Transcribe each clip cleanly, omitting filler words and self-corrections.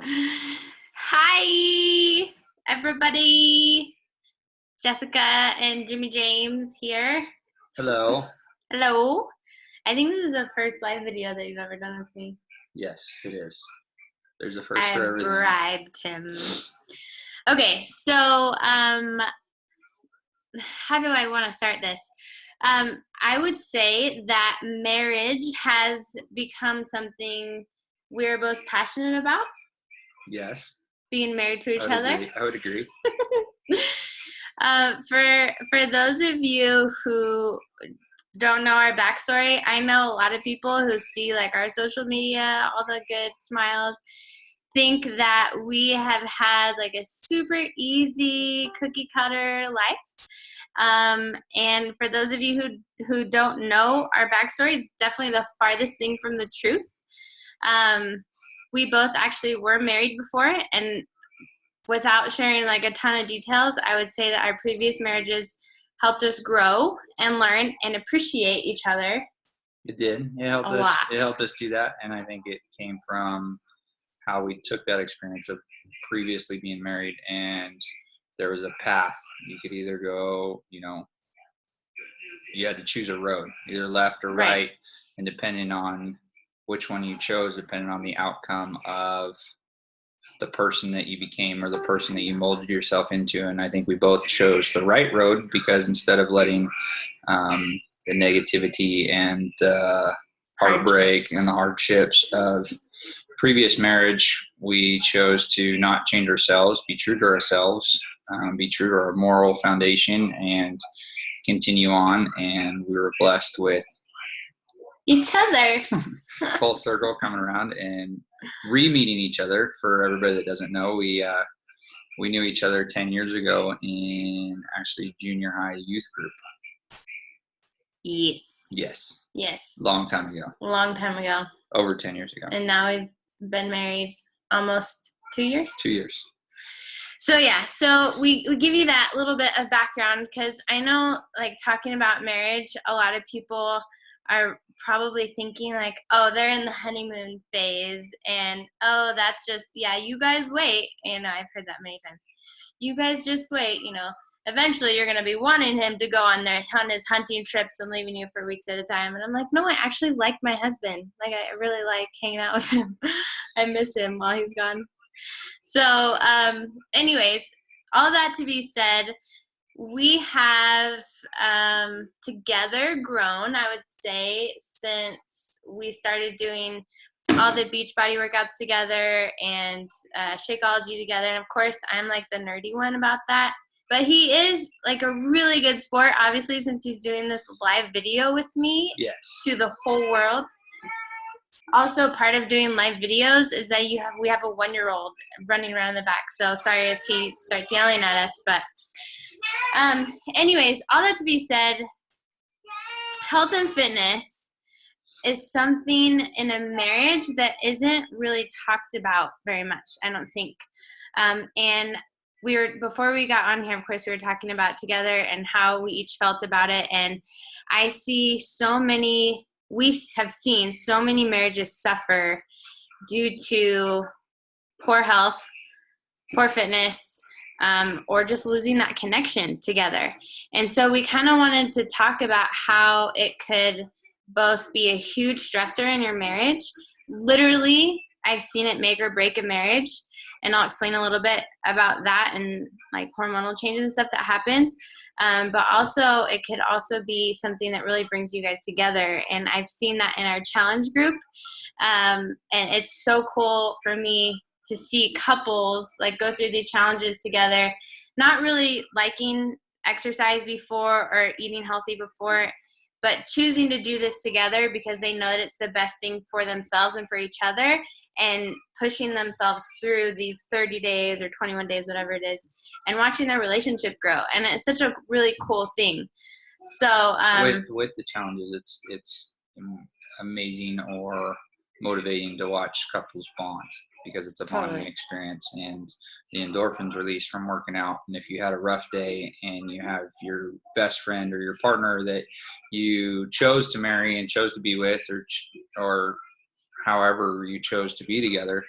Hi, everybody. Jessica and Jimmy James here. Hello. Hello. I think this is the first live video that you've ever done with me. Yes, it is. There's a first I for everything. bribed him. Okay, so how do I want to start this? I would say that marriage has become something we're both passionate about. Yes. Being married to each other. I would agree. For those of you who don't know our backstory, I know a lot of people who see like our social media, all the good smiles, think that we have had like a super easy cookie cutter life. And for those of you who don't know our backstory, it's definitely the farthest thing from the truth. We both actually were married before, and without sharing like a ton of details, I would say that our previous marriages helped us grow and learn and appreciate each other. It did. It helped us. Lot. It helped us do that, and I think it came from how we took that experience of previously being married, and there was a path. You could either go, you had to choose a road, either left or right, and depending on which one you chose, depending on the outcome of the person that you became or the person that you molded yourself into. And I think we both chose the right road, because instead of letting the negativity and the heartbreak and the hardships of previous marriage, we chose to not change ourselves, be true to ourselves, be true to our moral foundation, and continue on. And we were blessed with each other. Full circle coming around and re-meeting each other. For everybody that doesn't know, we knew each other 10 years ago in actually junior high youth group. Yes. Long time ago. Over 10 years ago. And now we've been married almost 2 years. 2 years. So we give you that little bit of background, because I know, like, talking about marriage, a lot of people are probably thinking like, oh, they're in the honeymoon phase, and oh, that's just, yeah, you guys wait. I've heard that many times. You guys just wait, eventually you're going to be wanting him to go on his hunting trips and leaving you for weeks at a time. And I'm like, no, I actually like my husband. Like, I really like hanging out with him. I miss him while he's gone. So anyways, all that to be said, we have together grown, I would say, since we started doing all the Beachbody workouts together and Shakeology together. And of course, I'm like the nerdy one about that. But he is like a really good sport, obviously, since he's doing this live video with me. Yes. To the whole world. Also, part of doing live videos is that we have a 1-year-old running around in the back. So sorry if he starts yelling at us, but anyways, all that to be said, health and fitness is something in a marriage that isn't really talked about very much, I don't think. And before we got on here, of course, we were talking about together and how we each felt about it. And we have seen so many marriages suffer due to poor health, poor fitness, or just losing that connection together. And so we kind of wanted to talk about how it could both be a huge stressor in your marriage. Literally, I've seen it make or break a marriage, and I'll explain a little bit about that and like hormonal changes and stuff that happens. But also, it could also be something that really brings you guys together. And I've seen that in our challenge group. And it's so cool for me to see couples like go through these challenges together, not really liking exercise before or eating healthy before, but choosing to do this together because they know that it's the best thing for themselves and for each other, and pushing themselves through these 30 days or 21 days, whatever it is, and watching their relationship grow. And it's such a really cool thing. So with the challenges, it's amazing or motivating to watch couples bond, because it's a bonding experience, and the endorphins released from working out. And if you had a rough day and you have your best friend or your partner that you chose to marry and chose to be with, or however you chose to be together,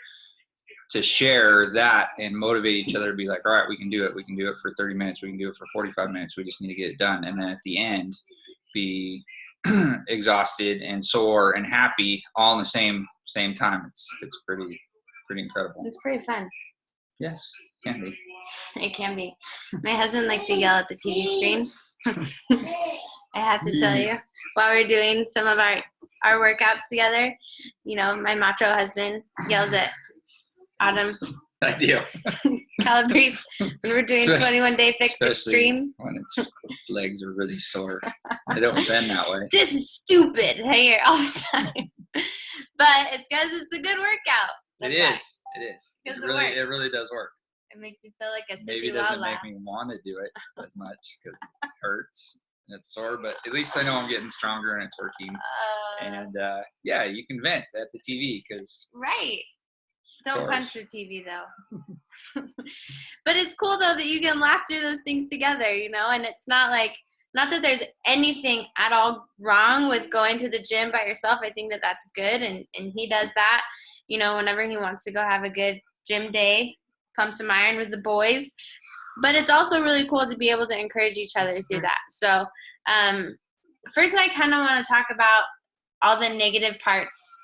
to share that and motivate each other to be like, all right, we can do it. We can do it for 30 minutes. We can do it for 45 minutes. We just need to get it done. And then at the end, be exhausted and sore and happy all in the same time. It's pretty incredible. It's pretty fun. Yes, can be. It can be. My husband likes to yell at the TV screen. I have to tell you, while we're doing some of our workouts together, my macho husband yells at Autumn Ideal. Calabrese when we're doing 21-day fix extreme. When its legs are really sore. They don't bend that way. This is stupid. I hear it all the time. But it's because it's a good workout. It is. Because it really does work. It makes you feel like a sissy. Maybe it doesn't make me want to do it as much because it hurts and it's sore, but at least I know I'm getting stronger and it's working. And yeah, you can vent at the TV because right. Don't punch the TV though. But it's cool though that you can laugh through those things together, and it's not that there's anything at all wrong with going to the gym by yourself. I think that that's good. And he does that, whenever he wants to go have a good gym day, pump some iron with the boys. But it's also really cool to be able to encourage each other through that. So first I kind of want to talk about all the negative parts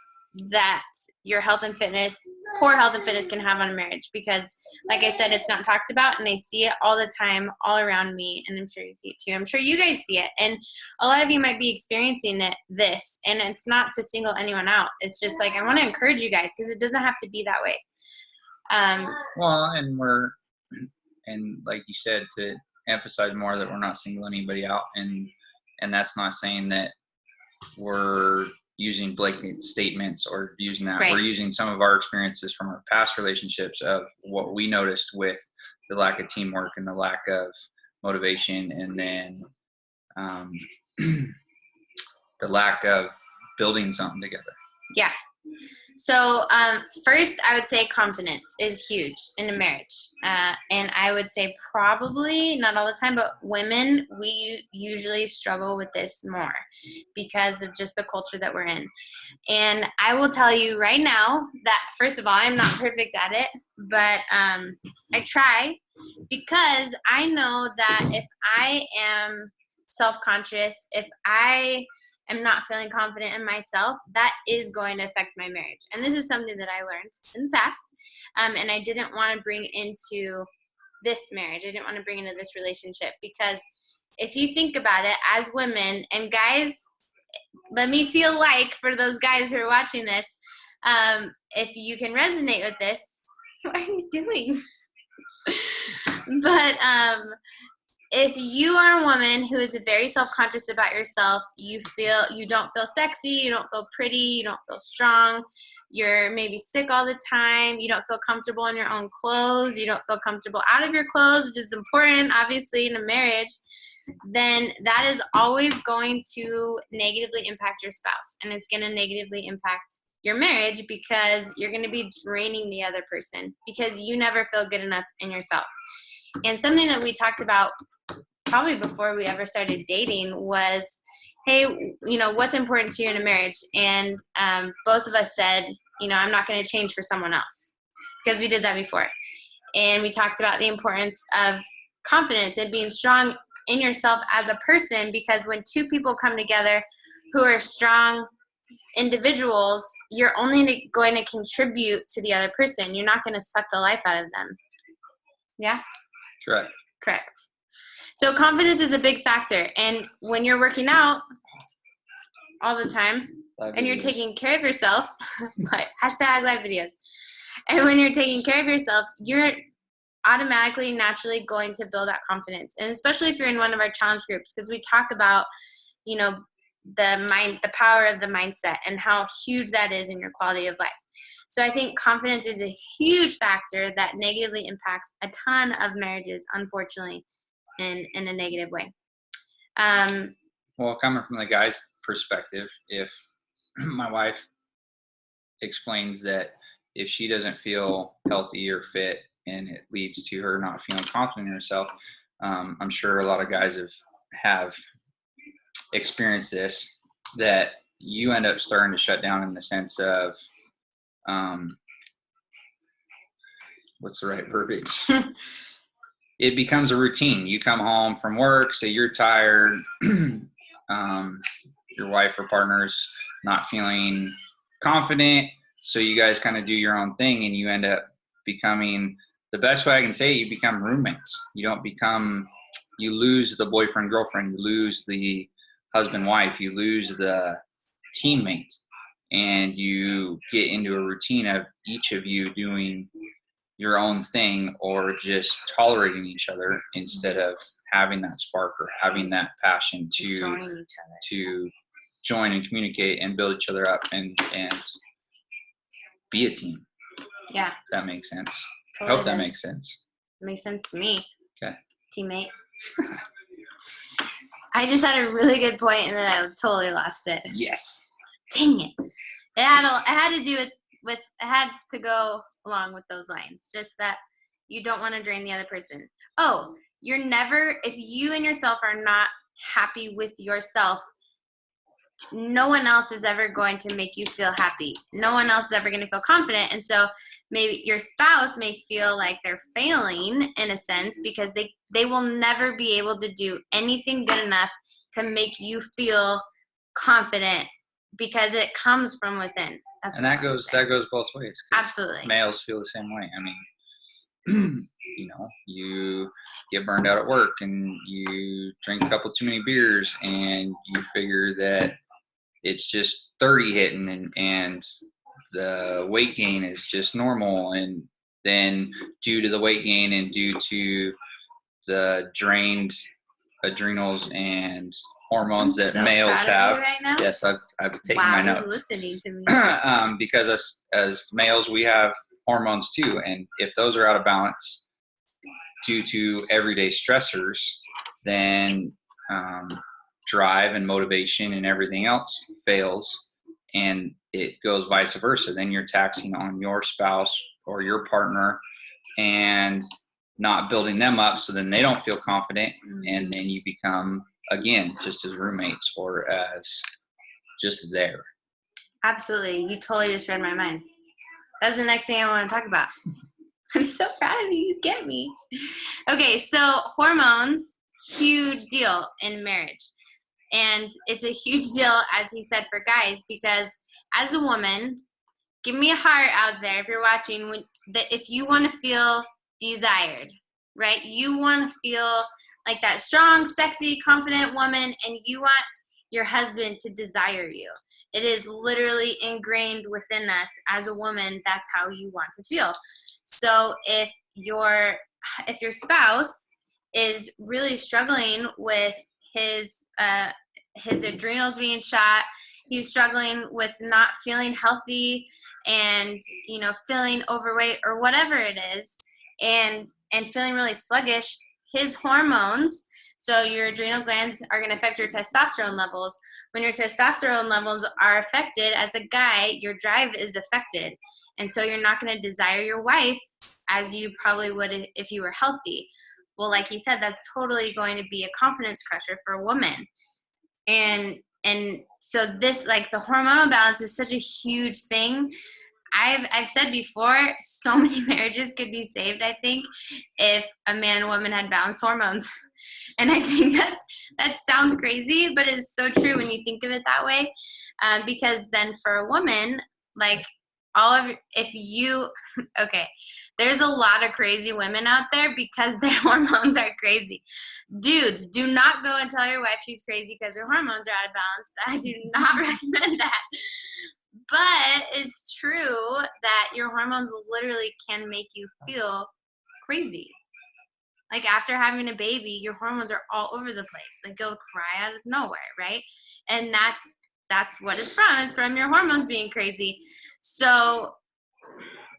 that your poor health and fitness can have on a marriage, because like I said, it's not talked about, and I see it all the time all around me, and I'm sure you see it too. I'm sure you guys see it, and a lot of you might be experiencing this, and it's not to single anyone out. It's just like I want to encourage you guys because it doesn't have to be that way. Well, and like you said, to emphasize more that we're not singling anybody out, and that's not saying that we're using blanket statements or using that. Right. We're using some of our experiences from our past relationships of what we noticed with the lack of teamwork and the lack of motivation, and then the lack of building something together. Yeah. So first, I would say confidence is huge in a marriage. And I would say probably, not all the time, but women, we usually struggle with this more because of just the culture that we're in. And I will tell you right now that, first of all, I'm not perfect at it, but I try, because I know that if I am self-conscious, if I am not feeling confident in myself, that is going to affect my marriage. And this is something that I learned in the past, and I didn't want to bring into this marriage. I didn't want to bring into this relationship, because if you think about it, as women, and guys, let me see a like for those guys who are watching this. If you can resonate with this, what are you doing? But if you are a woman who is very self-conscious about yourself, you don't feel sexy, you don't feel pretty, you don't feel strong, you're maybe sick all the time, you don't feel comfortable in your own clothes, you don't feel comfortable out of your clothes, which is important, obviously, in a marriage, then that is always going to negatively impact your spouse, and it's going to negatively impact your marriage, because you're going to be draining the other person because you never feel good enough in yourself. And something that we talked about probably before we ever started dating was, hey, what's important to you in a marriage? And both of us said, I'm not going to change for someone else, because we did that before. And we talked about the importance of confidence and being strong in yourself as a person, because when two people come together who are strong individuals, you're only going to contribute to the other person. You're not going to suck the life out of them. Yeah? Correct. So confidence is a big factor. And when you're working out all the time and you're taking care of yourself, but #live videos. And when you're taking care of yourself, you're automatically, naturally going to build that confidence. And especially if you're in one of our challenge groups, because we talk about, the power of the mindset and how huge that is in your quality of life. So I think confidence is a huge factor that negatively impacts a ton of marriages, unfortunately, in a negative way. Well, coming from the guy's perspective, if my wife explains that if she doesn't feel healthy or fit and it leads to her not feeling confident in herself, I'm sure a lot of guys have experienced this, that you end up starting to shut down in the sense of what's the right verbiage? It becomes a routine. You come home from work, say you're tired, your wife or partner's not feeling confident, so you guys kind of do your own thing, and you end up becoming, the best way I can say it, you become roommates. You don't become, you lose the boyfriend, girlfriend, you lose the husband, wife, you lose the teammate, and you get into a routine of each of you doing your own thing or just tolerating each other instead of having that spark or having that passion to join and communicate and build each other up and be a team. Yeah. If that makes sense. Totally I hope that does. makes sense. It makes sense to me. Okay. Teammate. I just had a really good point and then I totally lost it. Yes. Dang it. It had to do with it had to go along with those lines. Just that you don't want to drain the other person. Oh, you're never, if you and yourself are not happy with yourself, no one else is ever going to make you feel happy. No one else is ever going to feel confident. And so maybe your spouse may feel like they're failing in a sense because they will never be able to do anything good enough to make you feel confident because it comes from within. That's and that goes both ways. Absolutely. Males feel the same way. I mean, you get burned out at work and you drink a couple too many beers and you figure that it's just 30 hitting and the weight gain is just normal. And then due to the weight gain and due to the drained adrenals and hormones that males have. Right now. Yes, I've taken my notes. Listening to me. Because as males, we have hormones too, and if those are out of balance due to everyday stressors, then drive and motivation and everything else fails, and it goes vice versa. Then you're taxing on your spouse or your partner and not building them up, so then they don't feel confident, and then you become, again, just as roommates or as just there. Absolutely. You totally just read my mind. That's the next thing I want to talk about. I'm so proud of you. You get me. Okay, so hormones, huge deal in marriage. And it's a huge deal, as he said, for guys, because as a woman, give me a heart out there if you're watching, if you want to feel desired, right? You want to feel like that strong, sexy, confident woman, and you want your husband to desire you. It is literally ingrained within us as a woman. That's how you want to feel. So if your spouse is really struggling with his adrenals being shot, he's struggling with not feeling healthy and feeling overweight or whatever it is, and feeling really sluggish, his hormones, so your adrenal glands are going to affect your testosterone levels. When your testosterone levels are affected, as a guy, your drive is affected. And so you're not going to desire your wife as you probably would if you were healthy. Well, like he said, that's totally going to be a confidence crusher for a woman. And so this, like, the hormonal balance is such a huge thing. I've said before, so many marriages could be saved, I think, if a man and woman had balanced hormones. And I think that sounds crazy, but it's so true when you think of it that way. Because then for a woman, like, there's a lot of crazy women out there because their hormones are crazy. Dudes, do not go and tell your wife she's crazy because her hormones are out of balance. I do not recommend that. But it's true that your hormones literally can make you feel crazy. Like, after having a baby, your hormones are all over the place. Like, you'll cry out of nowhere, right? And that's what it's from. It's from your hormones being crazy. So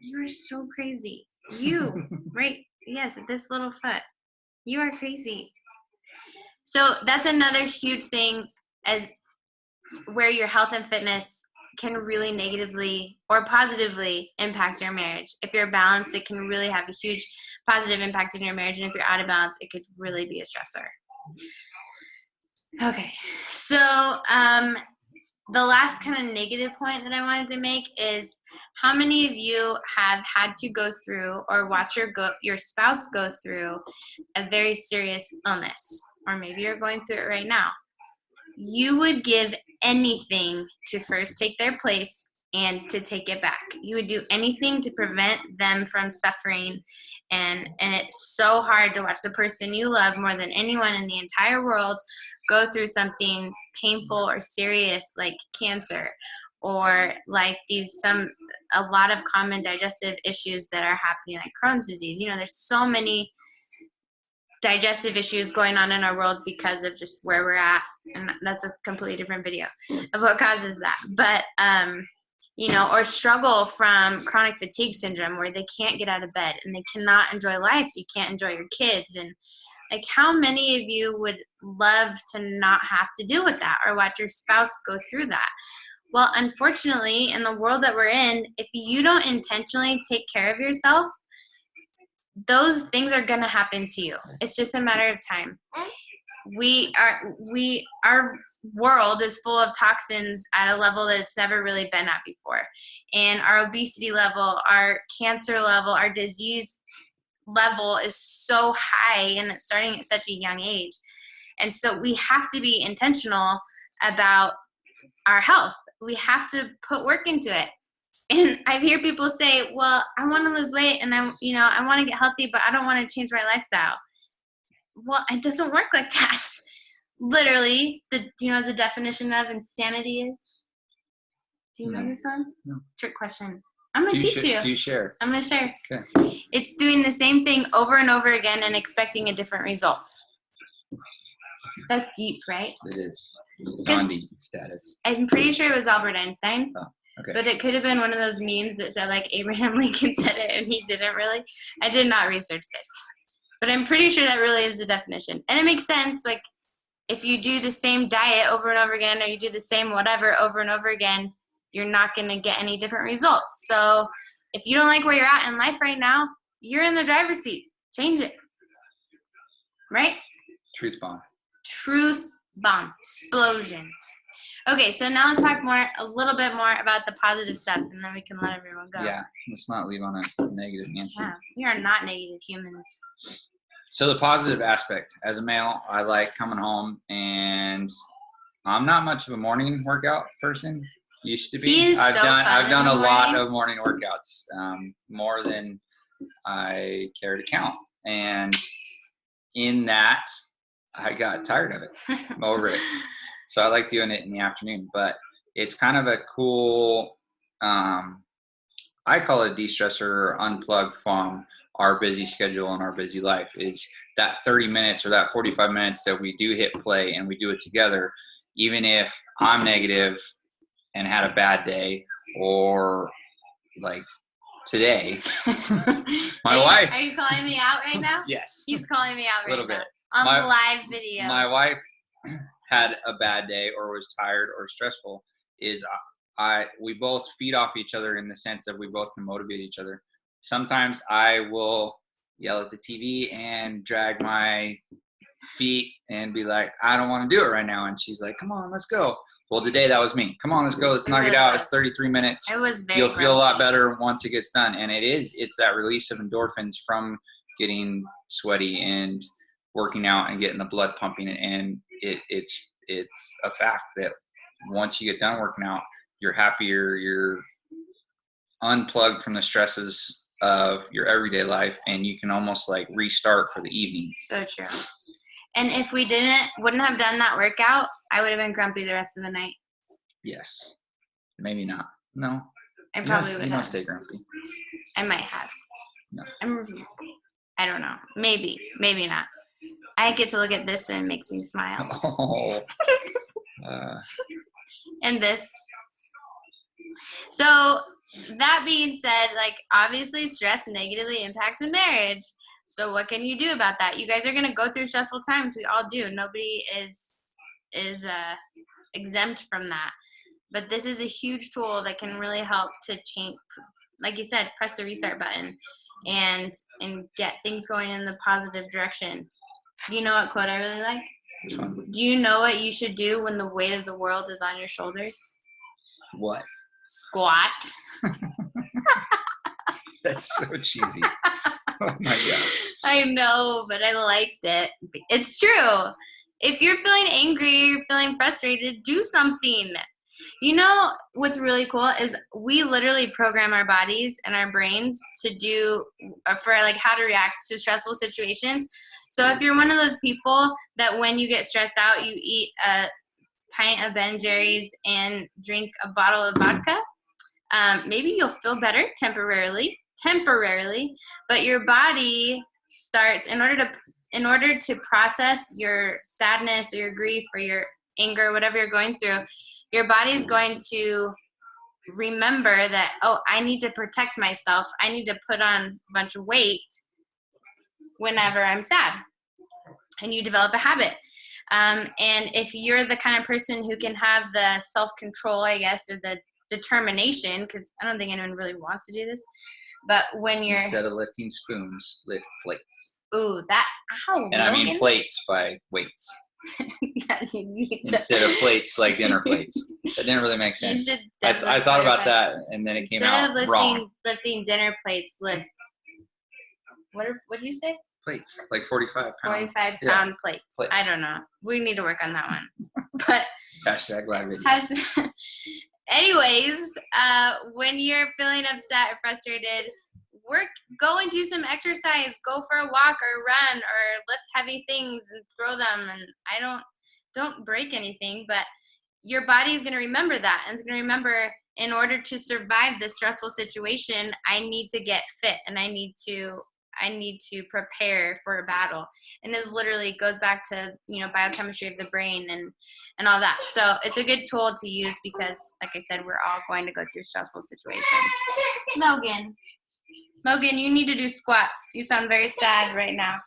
you are so crazy. You, right? Yes, this little foot. You are crazy. So that's another huge thing, as where your health and fitness can really negatively or positively impact your marriage. If you're balanced, it can really have a huge positive impact in your marriage. And if you're out of balance, it could really be a stressor. Okay. So the last kind of negative point that I wanted to make is, how many of you have had to go through or watch your spouse go through a very serious illness, or maybe you're going through it right now? You would give anything to first take their place and to take it back. You would do anything to prevent them from suffering. And it's so hard to watch the person you love more than anyone in the entire world go through something painful or serious like cancer, or like a lot of common digestive issues that are happening, like Crohn's disease. There's so many digestive issues going on in our world because of just where we're at, and that's a completely different video of what causes that. But or struggle from chronic fatigue syndrome, where they can't get out of bed and they cannot enjoy life. You can't enjoy your kids. And like, how many of you would love to not have to deal with that or watch your spouse go through that? Well, unfortunately, in the world that we're in, if you don't intentionally take care of yourself, those things are going to happen to you. It's just a matter of time. Our world is full of toxins at a level that it's never really been at before. And our obesity level, our cancer level, our disease level is so high, and it's starting at such a young age. And so we have to be intentional about our health. We have to put work into it. And I hear people say, well, I want to lose weight and I want to get healthy, but I don't want to change my lifestyle. Well, it doesn't work like that. Literally, do you know the definition of insanity is? Do you know this one? No. Trick question. I'm going to teach you. Do you share? I'm going to share. Okay. It's doing the same thing over and over again and expecting a different result. That's deep, right? It is. Gandhi status. I'm pretty sure it was Albert Einstein. Oh, okay. But it could have been one of those memes that said, like, Abraham Lincoln said it and he didn't really. I did not research this. But I'm pretty sure that really is the definition. And it makes sense. Like, if you do the same diet over and over again, or you do the same whatever over and over again, you're not going to get any different results. So if you don't like where you're at in life right now, you're in the driver's seat. Change it. Right? Truth bomb. Truth bomb. Explosion. Okay, so now let's talk a little bit more about the positive stuff, and then we can let everyone go. Yeah, let's not leave on a negative Nancy. Yeah, we are not negative humans. So the positive aspect, as a male, I like coming home, and I'm not much of a morning workout person. Used to be. I've done a lot of morning workouts, more than I care to count. And in that, I got tired of it. I'm over it. So I like doing it in the afternoon, but it's kind of a cool, I call it a de-stressor or unplug from our busy schedule and our busy life, is that 30 minutes or that 45 minutes that we do hit play and we do it together. Even if I'm negative and had a bad day, or like today, my wife. Are you calling me out right now? Yes. He's calling me out right now. A little bit. On the live video. My wife had a bad day or was tired or stressful, we both feed off each other in the sense that we both can motivate each other. Sometimes I will yell at the TV and drag my feet and be like, I don't want to do it right now. And she's like, come on, let's go. Well, today that was me. Come on, let's go. Let's knock it out. It's 33 minutes. It was very You'll feel a lot better once it gets done. And it's that release of endorphins from getting sweaty and working out and getting the blood pumping. And it's a fact that once you get done working out, you're happier, you're unplugged from the stresses of your everyday life, and you can almost like restart for the evening. So true. And if we wouldn't have done that workout, I would have been grumpy the rest of the night. Yes. Maybe not. No. I probably would have. You don't stay grumpy. I might have. No. I don't know. Maybe not. I get to look at this and it makes me smile. Oh. And this. So that being said, like, obviously stress negatively impacts a marriage. So what can you do about that? You guys are going to go through stressful times. We all do. Nobody is exempt from that. But this is a huge tool that can really help to change, like you said, press the restart button and get things going in the positive direction. Do you know what quote I really like? Which one? Do you know what you should do when the weight of the world is on your shoulders? What? Squat. That's so cheesy. Oh my gosh. I know, but I liked it. It's true. If you're feeling angry, you're feeling frustrated, do something. You know what's really cool is we literally program our bodies and our brains to do for like how to react to stressful situations. So if you're one of those people that when you get stressed out, you eat a pint of Ben & Jerry's and drink a bottle of vodka, maybe you'll feel better temporarily, but your body starts in order to process your sadness or your grief or your anger, whatever you're going through, your body is going to remember that, oh, I need to protect myself. I need to put on a bunch of weight whenever I'm sad. And you develop a habit. And if you're the kind of person who can have the self-control, I guess, or the determination, because I don't think anyone really wants to do this, but when you're... Instead of lifting spoons, lift plates. Ooh, that... Ow, and I mean plates by weights. Instead of plates like dinner plates. That didn't really make sense. I thought about that, and then it came out wrong. Instead of lifting dinner plates, lift... What did you say? Plates, like 45 pound. 45-pound plates. I don't know. We need to work on that one. But hashtag live video. Anyways, when you're feeling upset or frustrated, go and do some exercise. Go for a walk or run or lift heavy things and throw them. And don't break anything, but your body is going to remember that. And it's going to remember, in order to survive this stressful situation, I need to get fit and I need to prepare for a battle. And this literally goes back to, biochemistry of the brain and all that. So it's a good tool to use because, like I said, we're all going to go through stressful situations. Logan, you need to do squats. You sound very sad right now.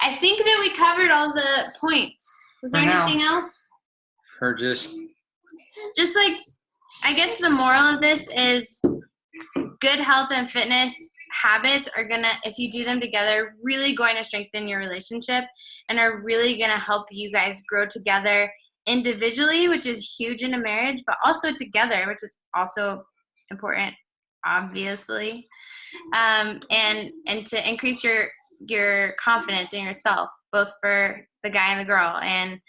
I think that we covered all the points. Was there anything else? For just like, I guess the moral of this is good health and fitness habits are gonna, if you do them together, really going to strengthen your relationship and are really gonna help you guys grow together individually, which is huge in a marriage, but also together, which is also important, obviously, and to increase your confidence in yourself, both for the guy and the girl, and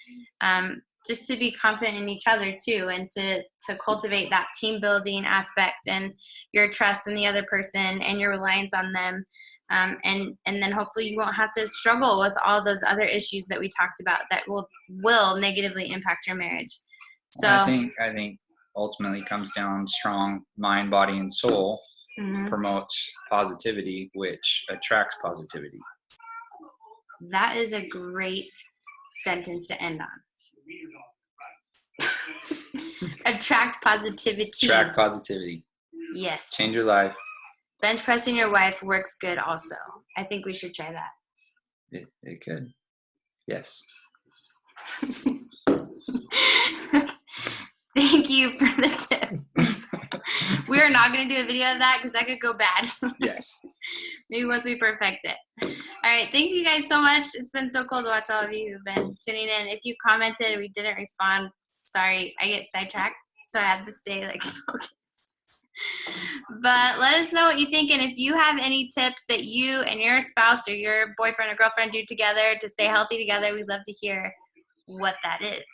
just to be confident in each other too, and to cultivate that team building aspect and your trust in the other person and your reliance on them. And then hopefully you won't have to struggle with all those other issues that we talked about that will negatively impact your marriage. So I think ultimately comes down strong mind, body, and soul promotes positivity, which attracts positivity. That is a great sentence to end on. Attract positivity. Yes. Change your life. Bench pressing your wife works good also. I think we should try that. It could. Yes. Thank you for the tip. We are not going to do a video of that because that could go bad. Yes. Maybe once we perfect it. All right. Thank you guys so much. It's been so cool to watch all of you who've been tuning in. If you commented, we didn't respond. Sorry, I get sidetracked, so I have to stay focused. But let us know what you think, and if you have any tips that you and your spouse or your boyfriend or girlfriend do together to stay healthy together, we'd love to hear what that is.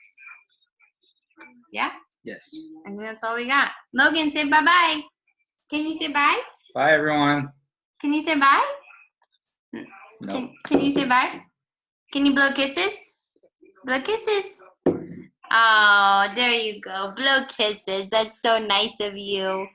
Yeah? Yes. I think that's all we got. Logan, say bye-bye. Can you say bye? Bye, everyone. Can you say bye? No. Can you say bye? Can you blow kisses? Blow kisses. Oh, there you go. Blow kisses. That's so nice of you.